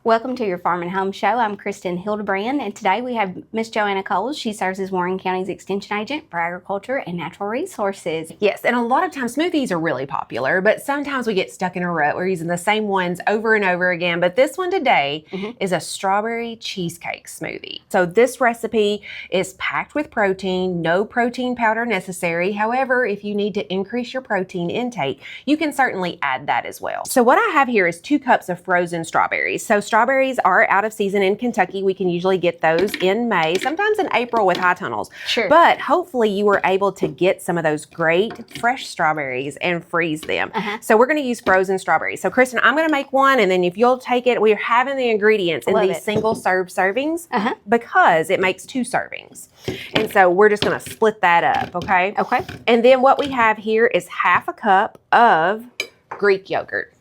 Welcome to your Farm and Home Show. I'm Kristin Hildabrand, and today we have Miss Joanna Coles. She serves as Warren County's Extension Agent for Agriculture and Natural Resources. Yes, and a lot of times smoothies are really popular, but sometimes we get stuck in a rut. We're using the same ones over and over again, but this one today is a strawberry cheesecake smoothie. So this recipe is packed with protein, no protein powder necessary. However, if you need to increase your protein intake, you can certainly add that as well. So what I have here is 2 cups of frozen strawberries. So strawberries are out of season in Kentucky. We can usually get those in May, sometimes in April with high tunnels. Sure. But hopefully you were able to get some of those great fresh strawberries and freeze them. So we're going to use frozen strawberries. So Kristin, I'm going to make one, and then if you'll take it, we're having the ingredients in these single serve servings because it makes 2 servings. And so we're just going to split that up, okay? Okay. And then what we have here is 1/2 cup of Greek yogurt.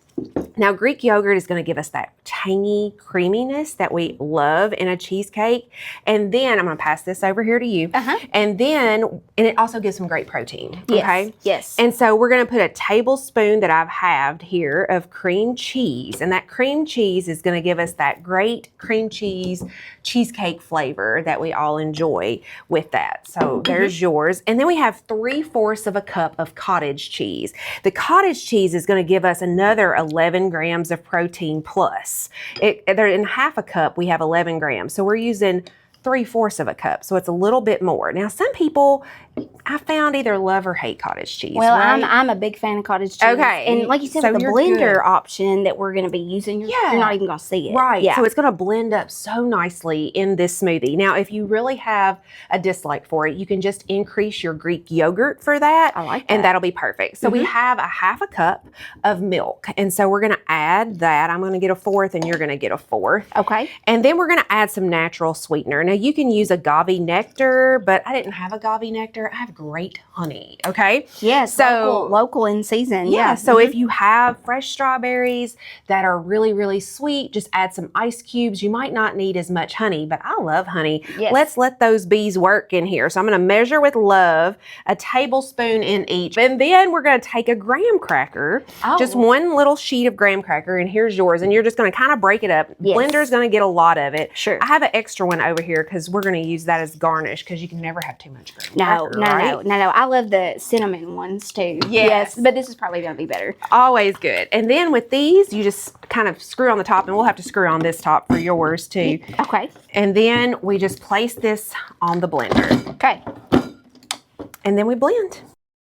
Now, Greek yogurt is going to give us that tangy creaminess that we love in a cheesecake. And then I'm going to pass this over here to you. And it also gives some great protein. Okay. Yes. And so we're going to put a tablespoon that I've halved here of cream cheese. And that cream cheese is going to give us that great cream cheese cheesecake flavor that we all enjoy with that. So there's yours. And then we have 3/4 of a cup of cottage cheese. The cottage cheese is going to give us another 11 grams of protein plus. They're in 1/2 cup, we have 11 grams. So we're using 3/4 of a cup. So it's a little bit more. Now, some people I found either love or hate cottage cheese. Well, right? I'm a big fan of cottage cheese. Okay. And like you said, So with the you're blender good. option that we're going to be using, you're not even going to see it. Right. Yeah. So it's going to blend up so nicely in this smoothie. Now, if you really have a dislike for it, you can just increase your Greek yogurt for that. I like that. And that'll be perfect. So we have 1/2 cup of milk. And so we're going to add that. I'm going to get 1/4 and you're going to get 1/4. Okay. And then we're going to add some natural sweetener. Now, you can use agave nectar, but I didn't have agave nectar. I have great honey. Okay. Yes. So local in season. yeah. So if you have fresh strawberries that are really, really sweet, just add some ice cubes. You might not need as much honey, but I love honey. Yes. Let's let those bees work in here. So I'm going to measure with love, a tablespoon in each. And then we're going to take a graham cracker, just one little sheet of graham cracker, and here's yours. And you're just going to kind of break it up. Yes. Blender's going to get a lot of it. Sure. I have an extra one over here because we're going to use that as garnish because you can never have too much graham cracker, right? No. I love the cinnamon ones too. Yes. But this is probably going to be better. Always good. And then with these, you just kind of screw on the top, and we'll have to screw on this top for yours too. Okay. And then we just place this on the blender. Okay. And then we blend.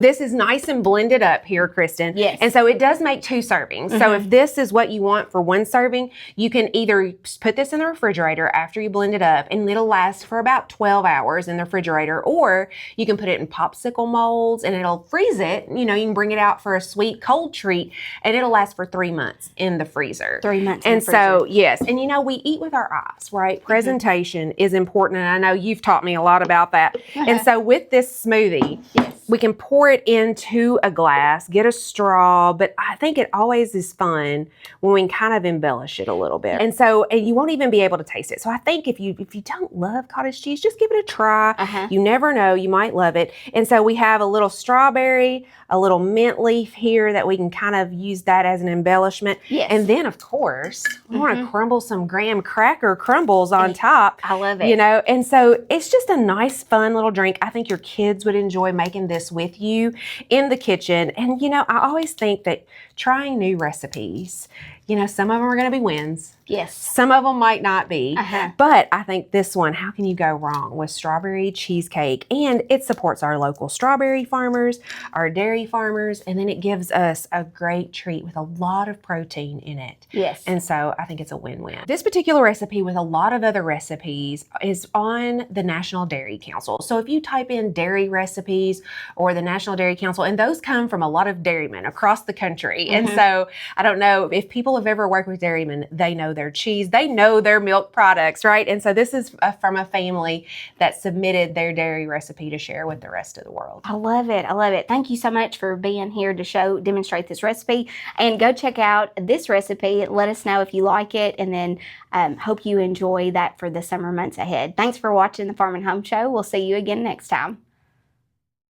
This is nice and blended up here, Kristin. Yes. And so it does make 2 servings. So if this is what you want for 1 serving, you can either put this in the refrigerator after you blend it up, and it'll last for about 12 hours in the refrigerator, or you can put it in popsicle molds and it'll freeze it. You know, you can bring it out for a sweet cold treat, and it'll last for 3 months in the freezer. 3 months. And so, yes. And you know, we eat with our eyes, right? Presentation is important. And I know you've taught me a lot about that. And so with this smoothie, we can pour it into a glass, get a straw, but I think it always is fun when we can kind of embellish it a little bit. And so, and you won't even be able to taste it. So I think if you don't love cottage cheese, just give it a try. You never know, you might love it. And so we have a little strawberry, a little mint leaf here that we can kind of use that as an embellishment. Yes. And then of course, we want to crumble some graham cracker crumbles on top. I love it. You know, and so it's just a nice, fun little drink. I think your kids would enjoy making this with you in the kitchen. And, you know, I always think that trying new recipes, you know, some of them are going to be wins. Yes. Some of them might not be. But I think this one, how can you go wrong with strawberry cheesecake? And it supports our local strawberry farmers, our dairy farmers, and then it gives us a great treat with a lot of protein in it. Yes. And so I think it's a win-win. This particular recipe, with a lot of other recipes, is on the National Dairy Council. So if you type in dairy recipes or the National Dairy Council, and those come from a lot of dairymen across the country. And so I don't know if people have ever worked with dairymen, they know their cheese, they know their milk products, right? And so this is from a family that submitted their dairy recipe to share with the rest of the world. I love it. I love it. Thank you so much for being here to demonstrate this recipe, and go check out this recipe. Let us know if you like it, and then hope you enjoy that for the summer months ahead. Thanks for watching the Farm and Home Show. We'll see you again next time.